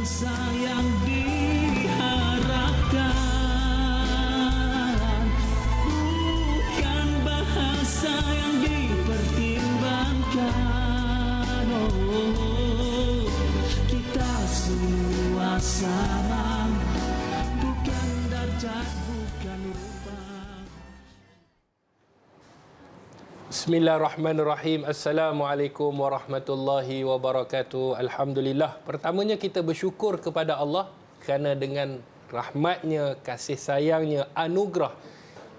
bahasa yang diharapkan, bukan bahasa yang dipertimbangkan. Oh, kita semua sama, bukan darjat, bukan rupa. Bismillahirrahmanirrahim. Assalamualaikum warahmatullahi wabarakatuh. Alhamdulillah. Pertamanya kita bersyukur kepada Allah kerana dengan rahmatnya, kasih sayangnya, anugerah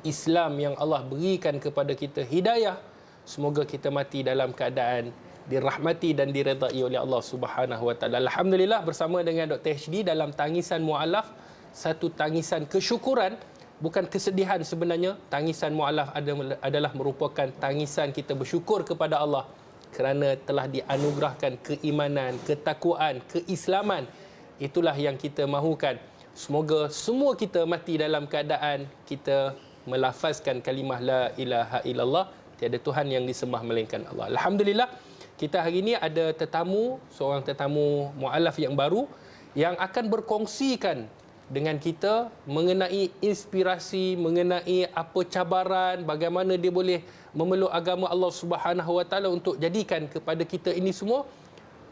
Islam yang Allah berikan kepada kita, hidayah. Semoga kita mati dalam keadaan dirahmati dan diredai oleh Allah Subhanahu Wa Taala. Alhamdulillah, bersama dengan Dr. HD dalam tangisan mu'alaf, satu tangisan kesyukuran. Bukan kesedihan sebenarnya. Tangisan mu'alaf adalah merupakan tangisan kita bersyukur kepada Allah kerana telah dianugerahkan keimanan, ketakwaan, keislaman. Itulah yang kita mahukan. Semoga semua kita mati dalam keadaan kita melafazkan kalimah la ilaha illallah, tiada Tuhan yang disembah melainkan Allah. Alhamdulillah, kita hari ini ada tetamu, seorang tetamu mu'alaf yang baru yang akan berkongsikan dengan kita mengenai inspirasi, mengenai apa cabaran, bagaimana dia boleh memeluk agama Allah Subhanahu Wa Taala untuk jadikan kepada kita ini semua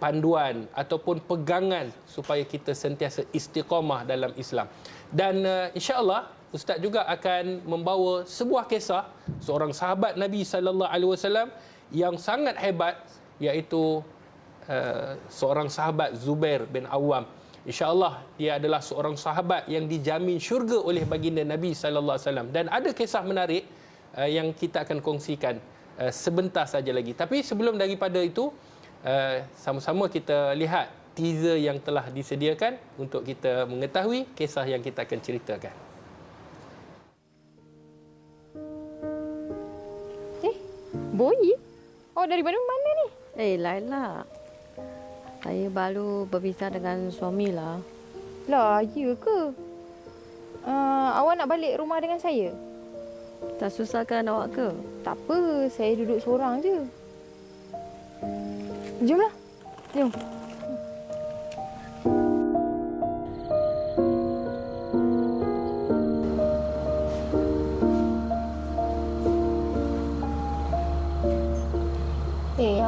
panduan ataupun pegangan supaya kita sentiasa istiqamah dalam Islam. Dan insya-Allah Ustaz juga akan membawa sebuah kisah seorang sahabat Nabi sallallahu alaihi wasallam yang sangat hebat, iaitu seorang sahabat Zubair bin Awam. InsyaAllah dia adalah seorang sahabat yang dijamin syurga oleh baginda Nabi sallallahu alaihi wasallam. Dan ada kisah menarik yang kita akan kongsikan sebentar saja lagi. Tapi sebelum daripada itu, sama-sama kita lihat teaser yang telah disediakan untuk kita mengetahui kisah yang kita akan ceritakan. Boy? Oh, dari mana ni? Laila, saya baru berpisah dengan suami lah. Lah, ya ke? Awak nak balik rumah dengan saya? Tak susahkan awak ke? Tak apa, saya duduk seorang je. Jomlah. Jom.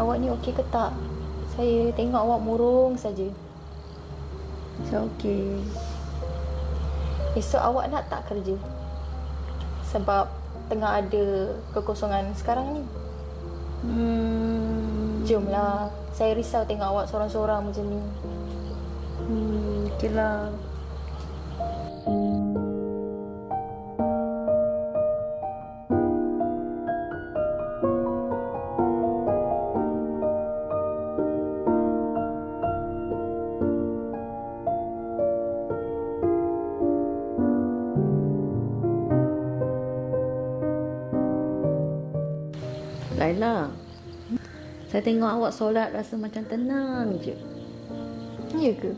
Awak ni okey ke tak? Saya tengok awak murung saja. Saya okey. Esok awak nak tak kerja? Sebab tengah ada kekosongan sekarang ni. Jomlah. Saya risau tengok awak seorang-seorang macam ni. Okeylah. Laila, saya tengok awak solat rasa macam tenang je. Ya ke?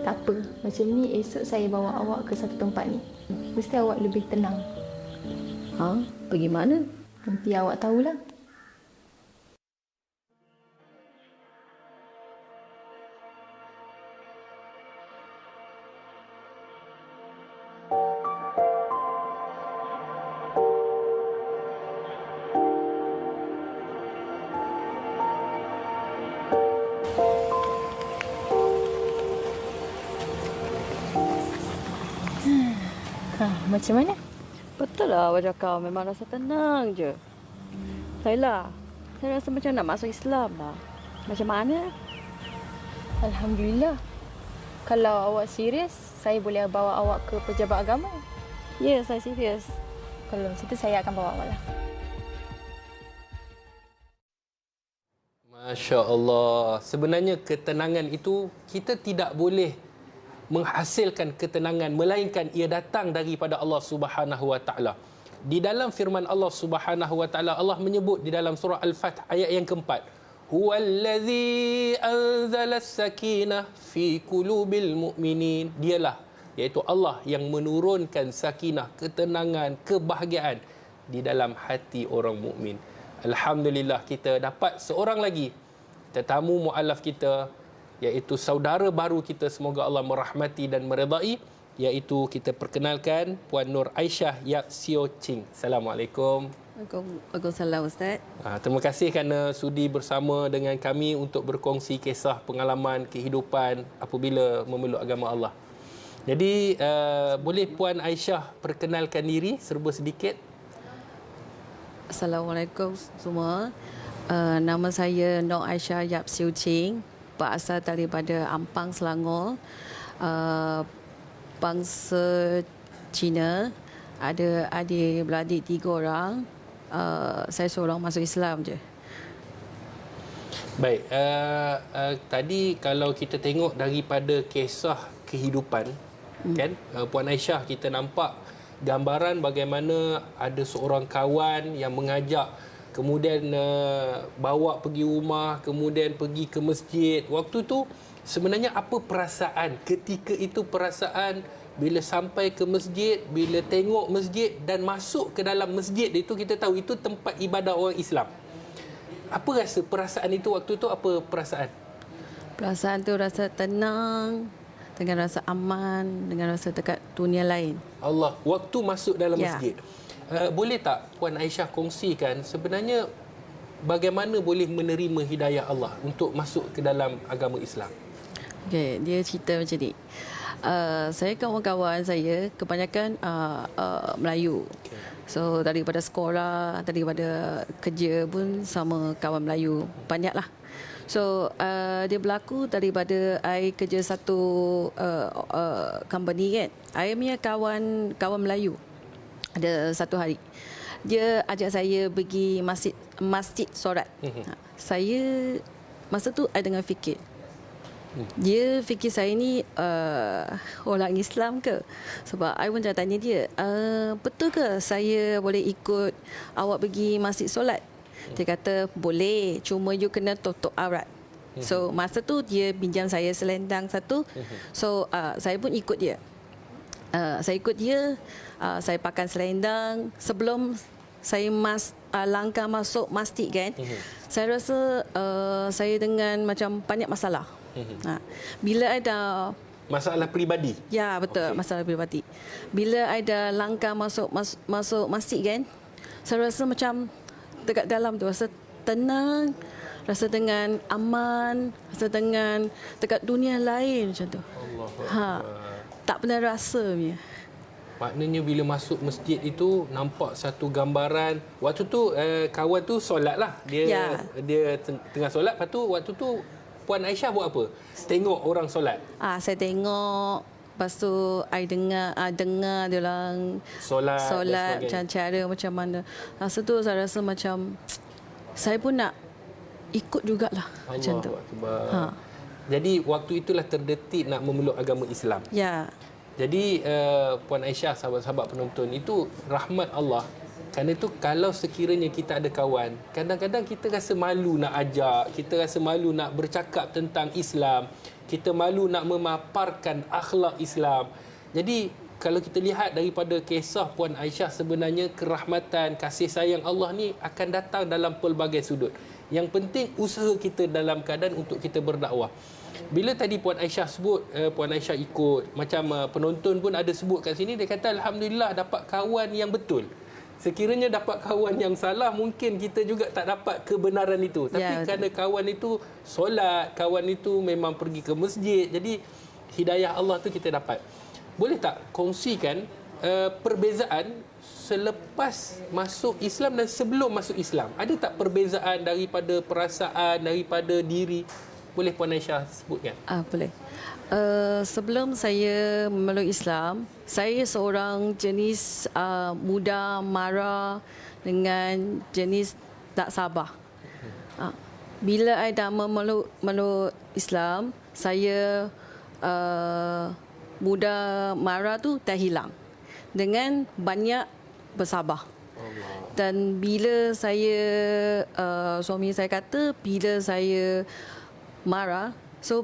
Tak apa. Macam ni esok saya bawa awak ke satu tempat ni. Mesti awak lebih tenang. Ha? Pergi mana? Nanti awak tahulah. Macam mana? Betul lah awak cakap, memang rasa tenang je. Laila, saya rasa macam nak masuk Islam lah. Macam mana? Alhamdulillah. Kalau awak serius, saya boleh bawa awak ke pejabat agama. Ya, saya serius. Kalau macam tu, saya akan bawa awak lah. Masya Allah. Sebenarnya ketenangan itu kita tidak boleh menghasilkan ketenangan, melainkan ia datang daripada Allah Subhanahu Wa Taala. Di dalam firman Allah Subhanahu Wa Taala, Allah menyebut di dalam surah Al-Fath ayat yang keempat, huwallazi anzala as-sakinah fi qulubil mu'minin. Dialah, iaitu Allah yang menurunkan sakinah, ketenangan, kebahagiaan di dalam hati orang mukmin. Alhamdulillah, kita dapat seorang lagi tetamu mualaf kita iaitu saudara baru kita, semoga Allah merahmati dan meredai, iaitu kita perkenalkan Puan Nur Aisyah Yap Sio Ching. Assalamualaikum. Waalaikumsalam Ustaz. Terima kasih kerana sudi bersama dengan kami untuk berkongsi kisah pengalaman kehidupan apabila memeluk agama Allah. Jadi boleh Puan Aisyah perkenalkan diri serba sedikit? Assalamualaikum semua. Nama saya Nur Aisyah Yap Sio Ching, berasal daripada Ampang, Selangor. Bangsa Cina, ada adik-beradik 3 orang. Saya seorang masuk Islam je. Baik, tadi kalau kita tengok daripada kisah kehidupan, kan, Puan Aisyah, kita nampak gambaran bagaimana ada seorang kawan yang mengajak, kemudian bawa pergi rumah, kemudian pergi ke masjid. Waktu tu sebenarnya apa perasaan ketika itu? Perasaan bila sampai ke masjid, bila tengok masjid dan masuk ke dalam masjid itu, kita tahu itu tempat ibadah orang Islam. Apa rasa perasaan itu waktu tu? Apa perasaan? Perasaan tu rasa tenang, dengan rasa aman, dengan rasa dekat dunia lain. Allah, waktu masuk dalam Ya. masjid. Boleh tak Puan Aisyah kongsikan sebenarnya bagaimana boleh menerima hidayah Allah untuk masuk ke dalam agama Islam? Okay, dia cerita macam ni. Saya kawan-kawan saya kebanyakan Melayu. Okay. So daripada sekolah, daripada kerja pun sama kawan Melayu. Banyaklah. So dia berlaku daripada I kerja satu company kan. I punya kawan Melayu. Ada satu hari dia ajak saya pergi masjid solat. Saya masa tu I dengan fikir. Dia fikir saya ni orang Islam ke? Sebab I pun tanya dia, betul ke saya boleh ikut awak pergi masjid solat? Dia kata, boleh, cuma you kena tutup aurat. So masa tu dia pinjam saya selendang satu. So saya pun ikut dia. Saya ikut dia, saya pakai selendang. Sebelum saya langkah masuk masjid kan, saya rasa saya dengan macam banyak masalah. Bila ada Masalah peribadi? ya betul, okay. Masalah pribadi. Bila ada langkah masuk masjid kan, saya rasa macam dekat dalam tu rasa tenang, rasa dengan aman, rasa dengan dekat dunia lain macam tu. Tak pernah rasa punya. Maknanya bila masuk masjid itu nampak satu gambaran. Waktu tu kawan tu solat lah. Dia tengah solat. Lepas tu waktu tu Puan Aisyah buat apa? Tengok orang solat. Saya tengok. Lepas tu I dengar dia orang solat macam cara macam mana. Masa tu saya rasa macam saya pun nak ikut jugalah macam tu. Jadi waktu itulah terdetik nak memeluk agama Islam. Ya. Jadi Puan Aisyah, sahabat-sahabat penonton, itu rahmat Allah. Kerana itu kalau sekiranya kita ada kawan, kadang-kadang kita rasa malu nak ajak, kita rasa malu nak bercakap tentang Islam, kita malu nak memaparkan akhlak Islam. Jadi kalau kita lihat daripada kisah Puan Aisyah, sebenarnya kerahmatan, kasih sayang Allah ni akan datang dalam pelbagai sudut. Yang penting usaha kita dalam keadaan untuk kita berdakwah. Bila tadi Puan Aisyah sebut, Puan Aisyah ikut, macam penonton pun ada sebut kat sini, dia kata Alhamdulillah dapat kawan yang betul. Sekiranya dapat kawan yang salah, mungkin kita juga tak dapat kebenaran itu. Tapi kerana kawan itu solat, kawan itu memang pergi ke masjid, jadi hidayah Allah tu kita dapat. Boleh tak kongsikan perbezaan selepas masuk Islam dan sebelum masuk Islam? Ada tak perbezaan daripada perasaan, daripada diri? Boleh Puan Aisyah sebutkan? Boleh. Sebelum saya memeluk Islam, saya seorang jenis mudah marah dengan jenis tak sabar. Bila saya dah memeluk Islam, saya mudah marah tu dah hilang dengan banyak bersabar. Dan bila saya suami saya kata bila saya marah, so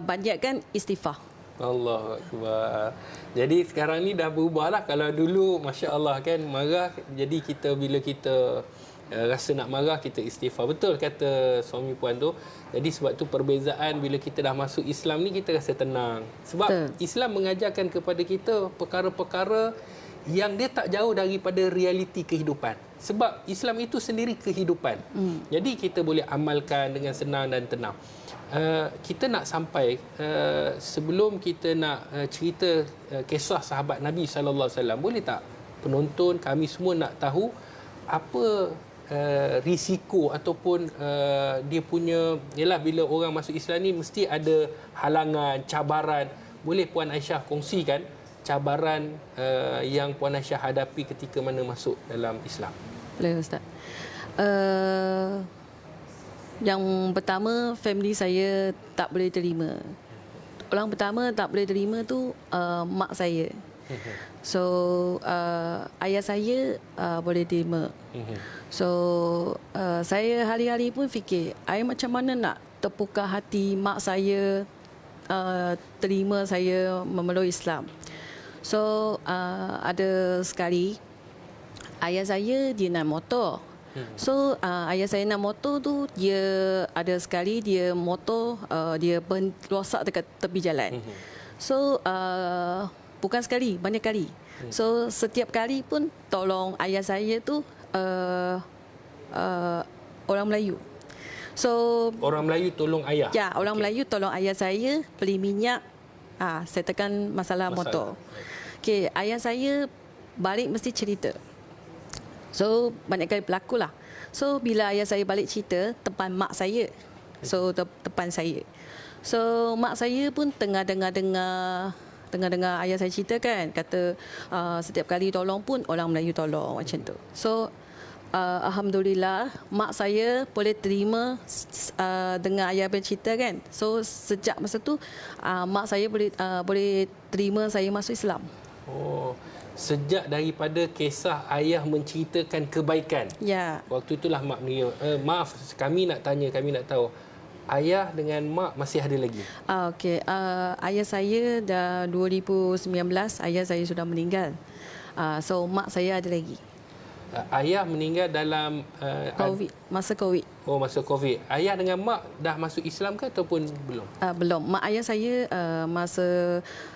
banyakkan istighfar. Allah Akbar. Jadi sekarang ni dah berubah lah. Kalau dulu Masya Allah kan marah, jadi kita bila kita rasa nak marah, kita istighfar. Betul kata suami puan tu. Jadi sebab tu perbezaan bila kita dah masuk Islam ni, kita rasa tenang. Sebab Betul. Islam mengajarkan kepada kita perkara-perkara yang dia tak jauh daripada realiti kehidupan. Sebab Islam itu sendiri kehidupan. Jadi kita boleh amalkan dengan senang dan tenang. Kita nak sampai sebelum kita nak cerita kisah sahabat Nabi SAW, boleh tak penonton kami semua nak tahu apa risiko ataupun dia punya, yalah, bila orang masuk Islam ni mesti ada halangan, cabaran. Boleh Puan Aisyah kongsikan cabaran yang Puan Aisyah hadapi ketika mana masuk dalam Islam? Boleh Ustaz. Yang pertama, family saya tak boleh terima. Orang pertama tak boleh terima tu mak saya. So ayah saya boleh terima. So saya hari-hari pun fikir, saya macam mana nak terpukar hati mak saya terima saya memeluk Islam. So ada sekali ayah saya dia naik motor. So ayah saya naik motor tu, dia ada sekali dia motor dia rosak dekat tepi jalan. So bukan sekali, banyak kali. So setiap kali pun tolong ayah saya tu orang Melayu. So Orang Melayu tolong ayah? ya, orang Melayu tolong ayah saya beli minyak, settlekan masalah motor. Okey, ayah saya balik mesti cerita. So banyak kali berlaku lah. So bila ayah saya balik cerita depan mak saya, so depan saya, so mak saya pun tengah dengar ayah saya cerita kan, kata setiap kali tolong pun orang Melayu tolong macam tu. So alhamdulillah mak saya boleh terima dengar ayah bercerita kan. So sejak masa tu mak saya boleh terima saya masuk Islam. Oh, sejak daripada kisah ayah menceritakan kebaikan. Ya. Waktu itulah mak menerima. Maaf, kami nak tanya, kami nak tahu. Ayah dengan mak masih ada lagi? Okey, ayah saya dah 2019, ayah saya sudah meninggal. So mak saya ada lagi. Ayah meninggal dalam COVID, masa COVID. Oh, masa COVID. Ayah dengan mak dah masuk Islam ke ataupun belum? Belum. Mak ayah saya masa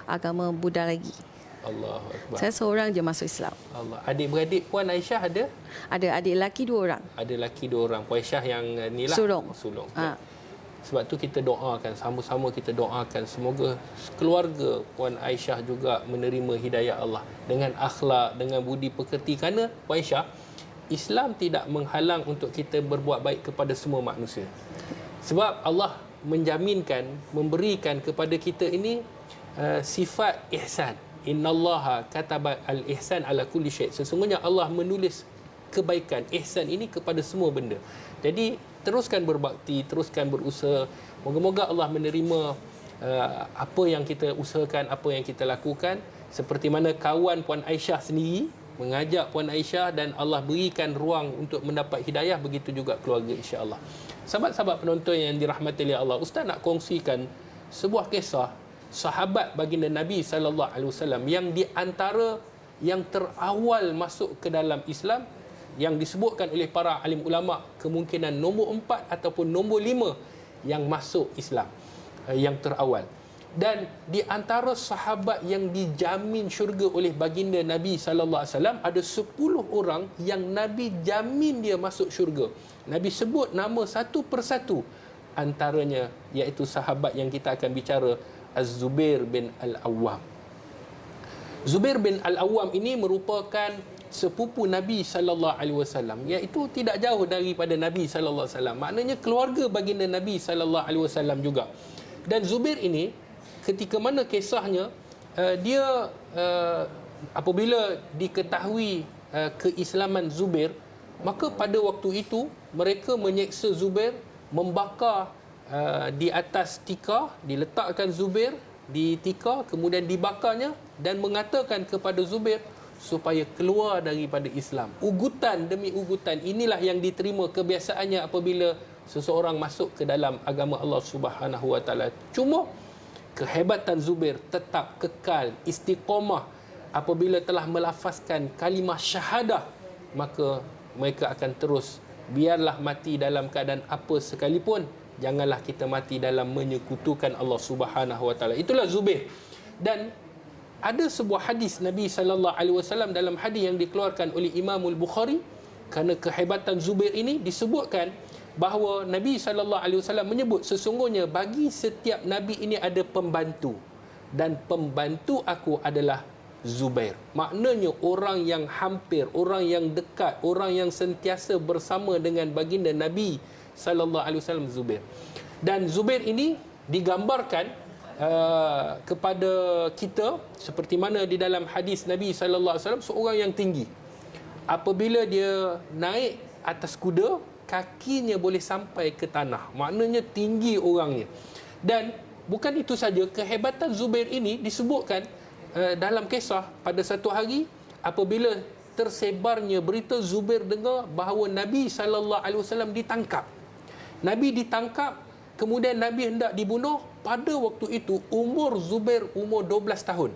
agama Buddha lagi. Allahu Akbar. Saya seorang je masuk Islam. Allah. Adik-beradik Puan Aisyah ada? Ada adik lelaki 2 orang. Ada lelaki 2 orang. Puan Aisyah yang ni lah. Sulung. Sulung. Sebab tu kita doakan, sama-sama kita doakan semoga keluarga Puan Aisyah juga menerima hidayah Allah dengan akhlak, dengan budi pekerti. Kerana Puan Aisyah, Islam tidak menghalang untuk kita berbuat baik kepada semua manusia. Sebab Allah menjaminkan, memberikan kepada kita ini sifat ihsan. Innallaha kataba al-ihsan ala kulli syai'. Sesungguhnya Allah menulis kebaikan, ihsan ini kepada semua benda. Jadi teruskan berbakti, teruskan berusaha. Moga-moga Allah menerima apa yang kita usahakan, apa yang kita lakukan. Seperti mana kawan Puan Aisyah sendiri mengajak Puan Aisyah dan Allah berikan ruang untuk mendapat hidayah, begitu juga keluarga insya-Allah. Sahabat-sahabat penonton yang dirahmati oleh Allah, Ustaz nak kongsikan sebuah kisah sahabat baginda Nabi SAW yang di antara yang terawal masuk ke dalam Islam, yang disebutkan oleh para alim ulama kemungkinan nombor 4 ataupun nombor 5 yang masuk Islam, yang terawal. Dan di antara sahabat yang dijamin syurga oleh baginda Nabi SAW ada 10 orang yang Nabi jamin dia masuk syurga. Nabi sebut nama satu persatu antaranya, iaitu sahabat yang kita akan bicara, Az-Zubair bin Al-Awwam. Zubair bin Al-Awwam ini merupakan sepupu Nabi SAW, iaitu tidak jauh daripada Nabi SAW. Maknanya keluarga baginda Nabi SAW juga. Dan Zubair ini, ketika mana kisahnya, dia apabila diketahui keislaman Zubair, maka pada waktu itu mereka menyeksa Zubair, membakar di atas tikar, diletakkan Zubair di tikar, kemudian dibakarnya dan mengatakan kepada Zubair supaya keluar daripada Islam. Ugutan demi ugutan. Inilah yang diterima kebiasaannya apabila seseorang masuk ke dalam agama Allah Subhanahu Wa Taala. Cuma kehebatan Zubair tetap kekal istiqamah. Apabila telah melafazkan kalimah syahadah, maka mereka akan terus biarlah mati dalam keadaan apa sekalipun, janganlah kita mati dalam menyekutukan Allah Subhanahu Wa Taala. Itulah Zubair. Dan ada sebuah hadis Nabi sallallahu alaihi wasallam, dalam hadis yang dikeluarkan oleh Imam Al-Bukhari, kerana kehebatan Zubair ini disebutkan bahawa Nabi sallallahu alaihi wasallam menyebut, sesungguhnya bagi setiap nabi ini ada pembantu, dan pembantu aku adalah Zubair. Maknanya orang yang hampir, orang yang dekat, orang yang sentiasa bersama dengan baginda Nabi sallallahu alaihi wasallam, Zubair. Dan Zubair ini digambarkan kepada kita seperti mana di dalam hadis Nabi sallallahu alaihi wasallam, seorang yang tinggi. Apabila dia naik atas kuda, kakinya boleh sampai ke tanah. Maknanya tinggi orangnya. Dan bukan itu saja, kehebatan Zubair ini disebutkan dalam kisah pada satu hari apabila tersebarnya berita, Zubair dengar bahawa Nabi sallallahu alaihi wasallam ditangkap. Nabi ditangkap, kemudian Nabi hendak dibunuh. Pada waktu itu umur Zubair umur 12 tahun.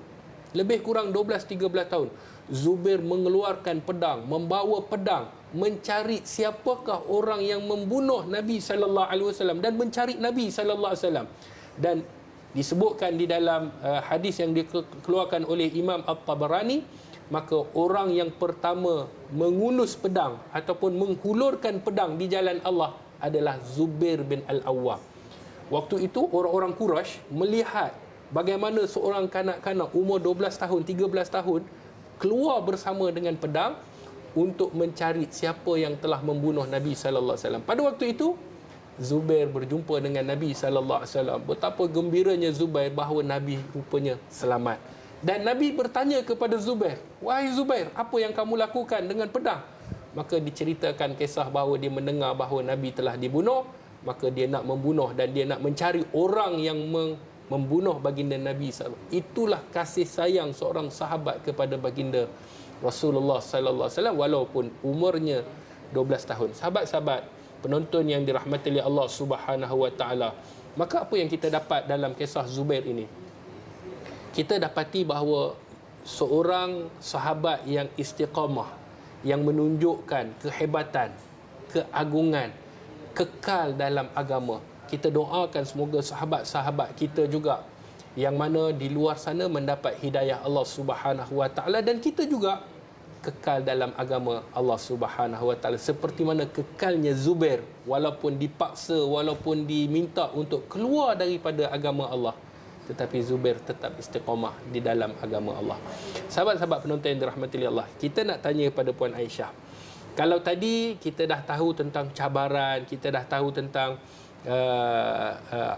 Lebih kurang 12-13 tahun. Zubair mengeluarkan pedang, membawa pedang, mencari siapakah orang yang membunuh Nabi sallallahu alaihi wasallam dan mencari Nabi sallallahu alaihi wasallam. Dan disebutkan di dalam hadis yang dikeluarkan oleh Imam At-Tabarani, maka orang yang pertama mengunus pedang ataupun menghulurkan pedang di jalan Allah adalah Zubair bin Al-Awwam. Waktu itu orang-orang Quraisy melihat bagaimana seorang kanak-kanak umur 12 tahun, 13 tahun keluar bersama dengan pedang untuk mencari siapa yang telah membunuh Nabi sallallahu alaihi wasallam. Pada waktu itu Zubair berjumpa dengan Nabi sallallahu alaihi wasallam. Betapa gembiranya Zubair bahawa Nabi rupanya selamat. Dan Nabi bertanya kepada Zubair, "Wahai Zubair, apa yang kamu lakukan dengan pedang?" Maka diceritakan kisah bahawa dia mendengar bahawa Nabi telah dibunuh, maka dia nak membunuh dan dia nak mencari orang yang membunuh baginda Nabi SAW. Itulah kasih sayang seorang sahabat kepada baginda Rasulullah sallallahu alaihi wasallam walaupun umurnya 12 tahun. Sahabat-sahabat penonton yang dirahmati oleh Allah Subhanahu Wa Taala, maka apa yang kita dapat dalam kisah Zubair ini? Kita dapati bahawa seorang sahabat yang istiqamah, yang menunjukkan kehebatan, keagungan, kekal dalam agama. Kita doakan semoga sahabat-sahabat kita juga yang mana di luar sana mendapat hidayah Allah Subhanahu Wa Taala, dan kita juga kekal dalam agama Allah Subhanahu Wa Taala seperti mana kekalnya Zubair, walaupun dipaksa, walaupun diminta untuk keluar daripada agama Allah, tetapi Zubair tetap istiqamah di dalam agama Allah. Sahabat-sahabat penonton yang dirahmati Allah, kita nak tanya kepada Puan Aisyah. Kalau tadi kita dah tahu tentang cabaran, kita dah tahu tentang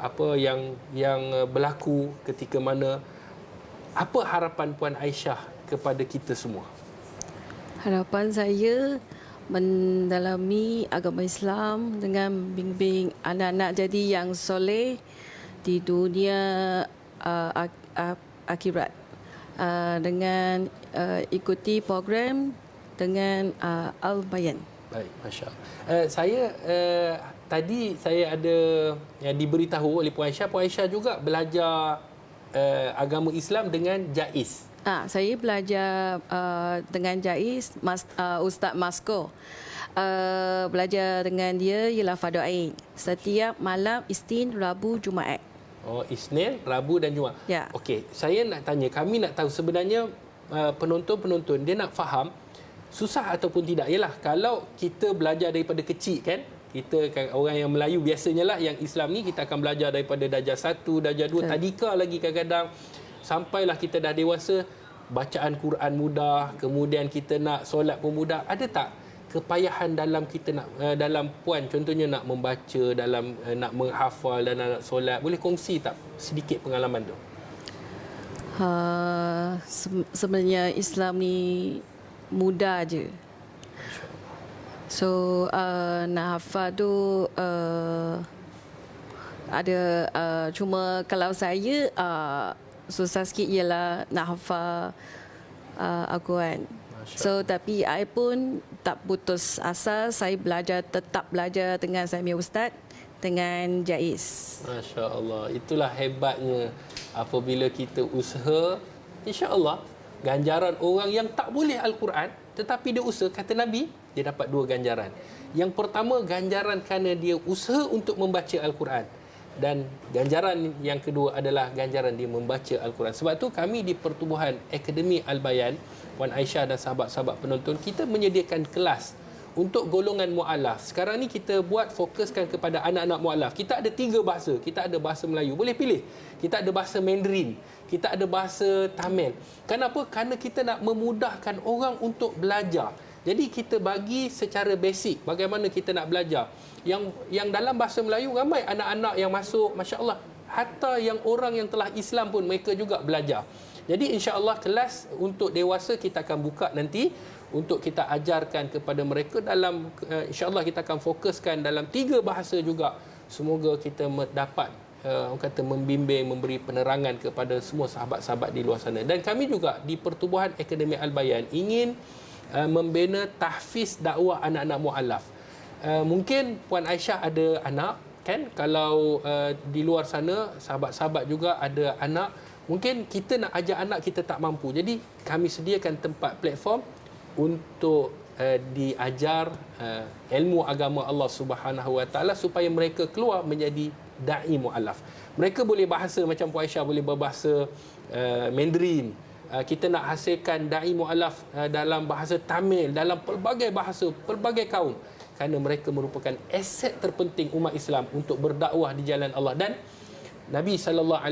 apa yang berlaku ketika mana, apa harapan Puan Aisyah kepada kita semua? Harapan saya mendalami agama Islam dengan bimbing anak-anak jadi yang soleh di dunia akhirat, dengan ikuti program dengan Al-Bayan. Baik, Masya Allah. Saya tadi saya ada yang diberitahu oleh Puan Aisyah juga belajar agama Islam dengan Jaiz. Saya belajar dengan Jaiz, Ustaz Masko. Belajar dengan dia ialah Fardu Ain. Setiap malam Isnin, Rabu, Jumaat. Oh, Isnin, Rabu dan Jumaat. Ya. Okey, saya nak tanya, kami nak tahu sebenarnya penonton-penonton dia nak faham susah ataupun tidak. Yalah, kalau kita belajar daripada kecil kan, kita orang yang Melayu biasanya lah, yang Islam ni kita akan belajar daripada darjah 1, darjah 2, tadika lagi kadang-kadang, sampailah kita dah dewasa, bacaan Quran mudah, kemudian kita nak solat pun mudah. Ada tak kepayahan dalam kita nak dalam Puan contohnya nak membaca, dalam nak menghafal dan nak solat? Boleh kongsi tak sedikit pengalaman tu? Sebenarnya Islam ni mudah je. So nak hafal tu ada cuma kalau saya susah sikit ialah nak hafal Al-Quran. So tapi saya pun tak putus asa, saya tetap belajar dengan saya punya ustaz, dengan Jaiz. Masya Allah, itulah hebatnya apabila kita usaha, insya-Allah ganjaran orang yang tak boleh Al-Quran tetapi dia usaha, kata Nabi, dia dapat 2 ganjaran. Yang pertama, ganjaran kerana dia usaha untuk membaca Al-Quran. Dan ganjaran yang kedua adalah ganjaran dia membaca Al-Quran. Sebab tu kami di Pertubuhan Akademi Al-Bayan, Puan Aisyah dan sahabat-sahabat penonton, kita menyediakan kelas untuk golongan mu'alaf. Sekarang ni kita buat fokuskan kepada anak-anak mu'alaf. Kita ada 3 bahasa. Kita ada bahasa Melayu. Boleh pilih. Kita ada bahasa Mandarin. Kita ada bahasa Tamil. Kenapa? Kerana kita nak memudahkan orang untuk belajar. Jadi kita bagi secara basic bagaimana kita nak belajar. Yang dalam bahasa Melayu ramai anak-anak yang masuk, masya-Allah. Hatta yang orang yang telah Islam pun mereka juga belajar. Jadi insya-Allah kelas untuk dewasa kita akan buka nanti untuk kita ajarkan kepada mereka dalam insya-Allah kita akan fokuskan dalam 3 bahasa juga. Semoga kita dapat orang kata membimbing, memberi penerangan kepada semua sahabat-sahabat di luar sana. Dan kami juga di Pertubuhan Akademi Al-Bayan ingin membina tahfiz dakwah anak-anak mu'alaf. Mungkin Puan Aisyah ada anak kan, kalau di luar sana sahabat-sahabat juga ada anak, mungkin kita nak ajak anak kita tak mampu. Jadi kami sediakan tempat platform untuk diajar ilmu agama Allah Subhanahu Wa Taala supaya mereka keluar menjadi dai mualaf. Mereka boleh bahasa macam Puan Aisyah boleh berbahasa Mandarin. Kita nak hasilkan dai mualaf dalam bahasa Tamil, dalam pelbagai bahasa, pelbagai kaum. Kerana mereka merupakan aset terpenting umat Islam untuk berdakwah di jalan Allah. Dan Nabi SAW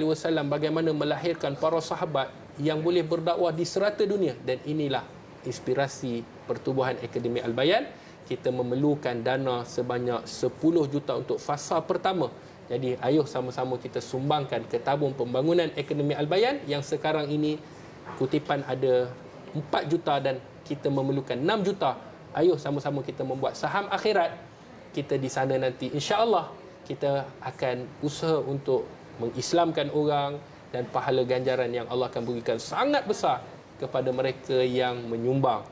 bagaimana melahirkan para sahabat yang boleh berdakwah di serata dunia. Dan inilah inspirasi Pertubuhan Akademi Al-Bayan. Kita memerlukan dana sebanyak 10 juta untuk fasa pertama. Jadi ayo sama-sama kita sumbangkan ke tabung pembangunan Akademi Al-Bayan yang sekarang ini kutipan ada 4 juta dan kita memerlukan 6 juta. Ayo sama-sama kita membuat saham akhirat. Kita di sana nanti insya-Allah kita akan usaha untuk mengislamkan orang dan pahala ganjaran yang Allah akan berikan sangat besar kepada mereka yang menyumbang,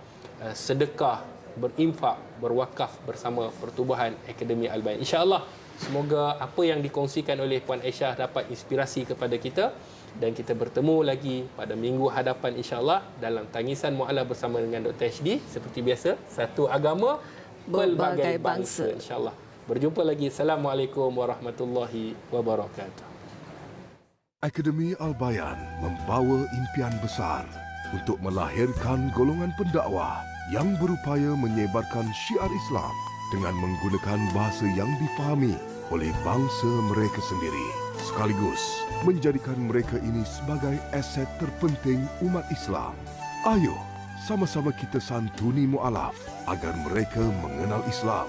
sedekah, berinfak, berwakaf bersama Pertubuhan Akademi Al-Bayan. InsyaAllah, semoga apa yang dikongsikan oleh Puan Aisyah dapat inspirasi kepada kita dan kita bertemu lagi pada minggu hadapan insyaAllah dalam Tangisan Mu'alaf bersama dengan Dr. HD. Seperti biasa, satu agama, pelbagai bangsa. InsyaAllah. Berjumpa lagi. Assalamualaikum warahmatullahi wabarakatuh. Akademi Al-Bayan membawa impian besar untuk melahirkan golongan pendakwah yang berupaya menyebarkan syiar Islam dengan menggunakan bahasa yang difahami oleh bangsa mereka sendiri, sekaligus menjadikan mereka ini sebagai aset terpenting umat Islam. Ayo, sama-sama kita santuni mu'alaf agar mereka mengenal Islam